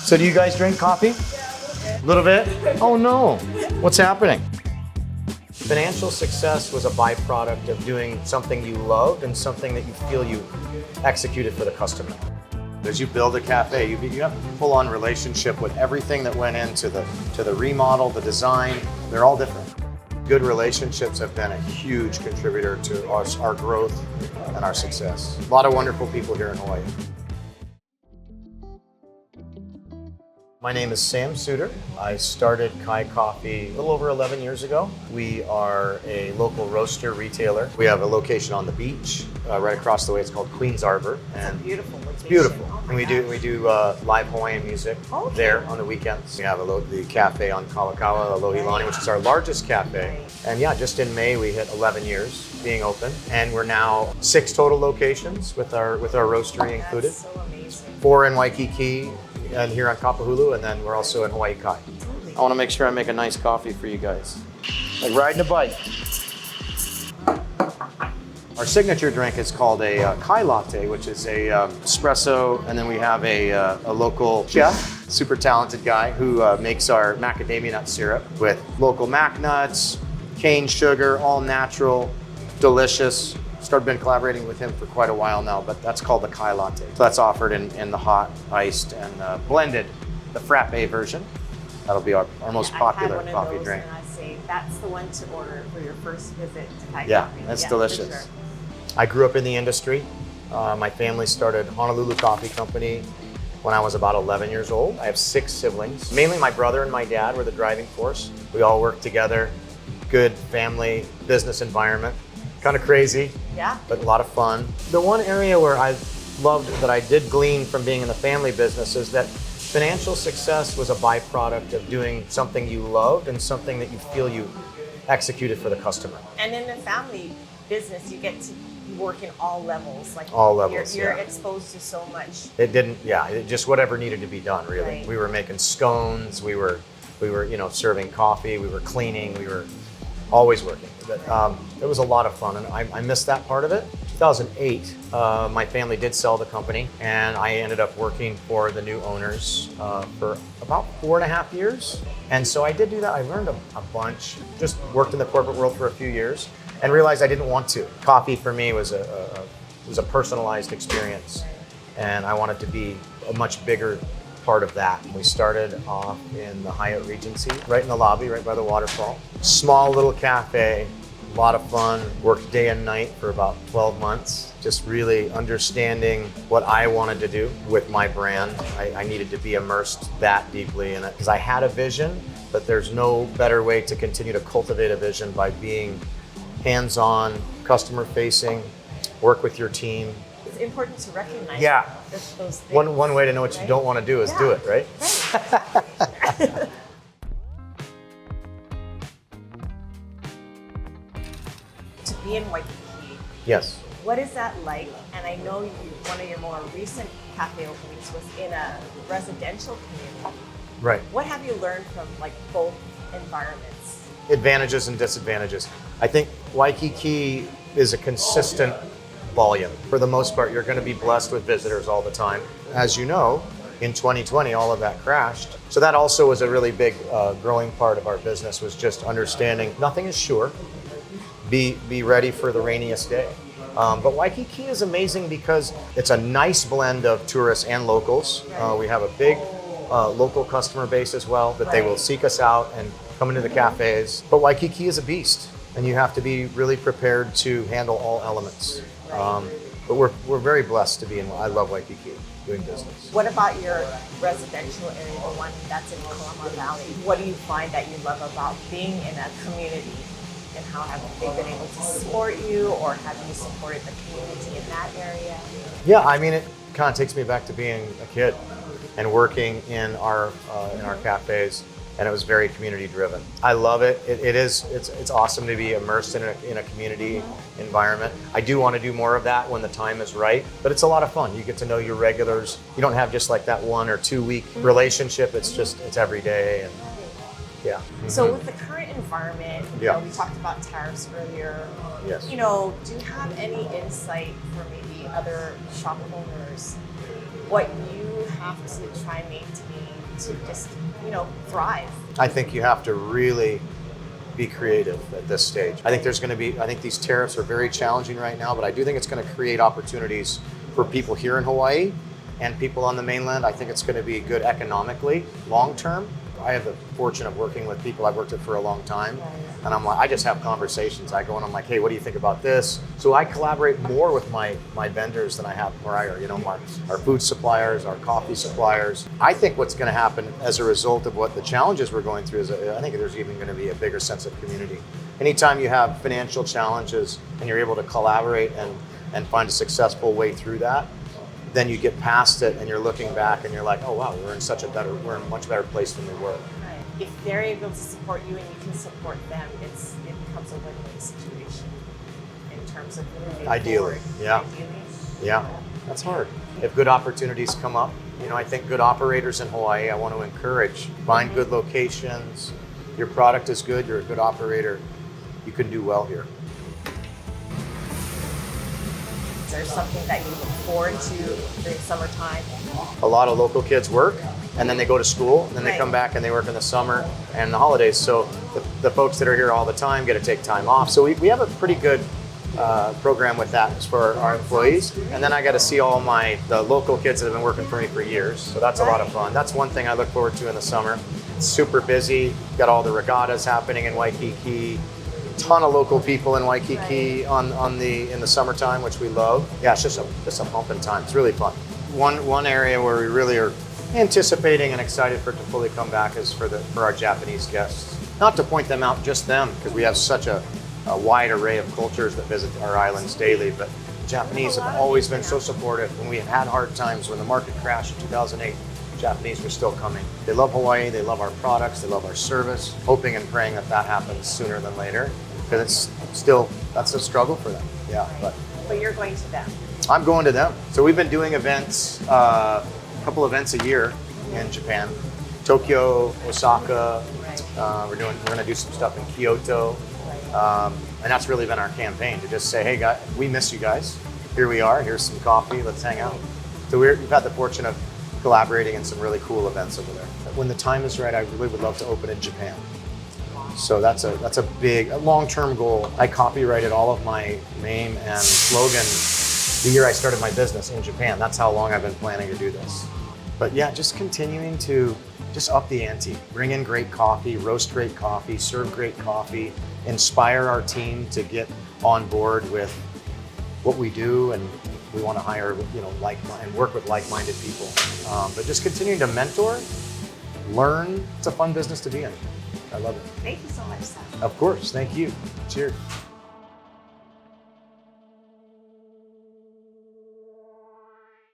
So do you guys drink coffee? A little bit? Oh no, what's happening? Financial success was a byproduct of doing something you loved and something that you feel you executed for the customer. As you build a cafe, you have a full-on relationship with everything that went into the remodel, the design. They're all different. Good relationships have been a huge contributor to our growth and our success. A lot of wonderful people here in Hawaii. My name is Sam Suter. I started Kai Coffee a little over 11 years ago. We are a local roaster retailer. We have a location on the beach, right across the way. It's called Queen's Arbor. And it's a beautiful location. It's beautiful. Oh and we do live Hawaiian music there on the weekends. We have the cafe on Kalakaua, Alohilani, which is our largest cafe. And yeah, just in May we hit 11 years being open, and we're now 6 total locations with our roastery included. That's so amazing. 4 in Waikiki and here on Kapahulu, and then we're also in Hawaii Kai. I want to make sure I make a nice coffee for you guys. Like riding a bike. Our signature drink is called a Kai Latte, which is a espresso, and then we have a local chef, super talented guy, who makes our macadamia nut syrup with local mac nuts, cane sugar, all natural, delicious. Been collaborating with him for quite a while now, but that's called the Kai Latte. So that's offered in the hot, iced, and blended, the frappe version. That'll be our most popular coffee drink. And I say that's the one to order for your first visit to Kai Yeah, Coffee. that's delicious. For sure. I grew up in the industry. My family started Honolulu Coffee Company when I was about 11 years old. I have 6 siblings. Mainly my brother and my dad were the driving force. We all worked together. Good family business environment. Kind of crazy, yeah, but a lot of fun. The one area where I loved that I did glean from being in the family business is that financial success was a byproduct of doing something you loved and something that you feel you executed for the customer. And in the family business, you get to work in all levels. Like all levels, you're yeah. exposed to so much. It just whatever needed to be done, really. Right. We were making scones, we were serving coffee, we were cleaning, we were always working. But it was a lot of fun, and I missed that part of it. 2008, my family did sell the company, and I ended up working for the new owners for about 4.5 years. And so I did do that. I learned a bunch, just worked in the corporate world for a few years, and realized I didn't want to. Coffee for me was a personalized experience, and I wanted to be a much bigger part of that. We started off in the Hyatt Regency, right in the lobby, right by the waterfall. Small little cafe, a lot of fun. Worked day and night for about 12 months, just really understanding what I wanted to do with my brand. I needed to be immersed that deeply in it because I had a vision, but there's no better way to continue to cultivate a vision by being hands-on, customer-facing, work with your team. It's important to recognize those things. One way to know what you don't want to do is do it, right? Right. To be in Waikiki, Yes. what is that like? And I know one of your more recent cafe openings was in a residential community. Right. What have you learned from both environments? Advantages and disadvantages. I think Waikiki is a consistent volume. For the most part, you're going to be blessed with visitors all the time. As you know, in 2020, all of that crashed. So that also was a really big growing part of our business, was just understanding nothing is sure. Be ready for the rainiest day. But Waikiki is amazing because it's a nice blend of tourists and locals. We have a big local customer base as well, that they will seek us out and come into the cafes. But Waikiki is a beast, and you have to be really prepared to handle all elements. But we're very blessed to be in. I love Waikiki doing business. What about your residential area, the one that's in Kalakaua Valley? What do you find that you love about being in a community? And how have they been able to support you, or have you supported the community in that area? Yeah, I mean, it kind of takes me back to being a kid and working in our cafes, and it was very community driven. I love it. It's awesome to be immersed in a community environment. I do want to do more of that when the time is right, but it's a lot of fun. You get to know your regulars. You don't have just like that 1 or 2 week relationship. It's every day. And yeah. So with the current environment, we talked about tariffs earlier. Yes. Do you have any insight for maybe other shop owners, what you have to try and maintain to just, thrive? I think you have to really be creative at this stage. I think I think these tariffs are very challenging right now, but I do think it's going to create opportunities for people here in Hawaii and people on the mainland. I think it's going to be good economically, long term. I have the fortune of working with people I've worked with for a long time, and I just have conversations. I go and I'm like, hey, what do you think about this? So I collaborate more with my vendors than I have prior. Our food suppliers, our coffee suppliers. I think what's going to happen as a result of what the challenges we're going through is, I think there's even going to be a bigger sense of community. Anytime you have financial challenges and you're able to collaborate and find a successful way through that, then you get past it and you're looking back and you're like, oh wow, we're in a much better place than we were. Right. If they're able to support you and you can support them, it becomes a win-win situation in terms of moving Ideally, forward. yeah. Ideally. Yeah, that's hard. If good opportunities come up, I think good operators in Hawaii, I want to encourage, find good locations. Your product is good, you're a good operator, you can do well here. Is there something that you look forward to during summertime? A lot of local kids work and then they go to school and then they come back and they work in the summer and the holidays. So the folks that are here all the time get to take time off. So we have a pretty good program with that for our employees. And then I got to see all the local kids that have been working for me for years. So that's a lot of fun. That's one thing I look forward to in the summer. It's super busy. Got all the regattas happening in Waikiki. Ton of local people in Waikiki in the summertime, which we love. Yeah, it's just a pumping time. It's really fun. One area where we really are anticipating and excited for it to fully come back is for our Japanese guests. Not to point them out, just them, because we have such a wide array of cultures that visit our islands daily. But the Japanese have always been so supportive. When we had hard times, when the market crashed in 2008, Japanese were still coming. They love Hawaii, they love our products, they love our service, hoping and praying that happens sooner than later, because that's a struggle for them. Yeah, But you're going to them. I'm going to them. So we've been doing events, a couple events a year in Japan. Tokyo, Osaka, we're going to do some stuff in Kyoto. And that's really been our campaign, to just say, hey guys, we miss you guys. Here we are, here's some coffee, let's hang out. So we've had the fortune of collaborating in some really cool events over there. When the time is right, I really would love to open in Japan. So that's a big, long-term goal. I copyrighted all of my name and slogan the year I started my business in Japan. That's how long I've been planning to do this. But yeah, just continuing to just up the ante, bring in great coffee, roast great coffee, serve great coffee, inspire our team to get on board with what we do, and we want to hire, and work with like-minded people. But just continuing to mentor, learn. It's a fun business to be in. I love it. Thank you so much, Seth. Of course, thank you. Cheers.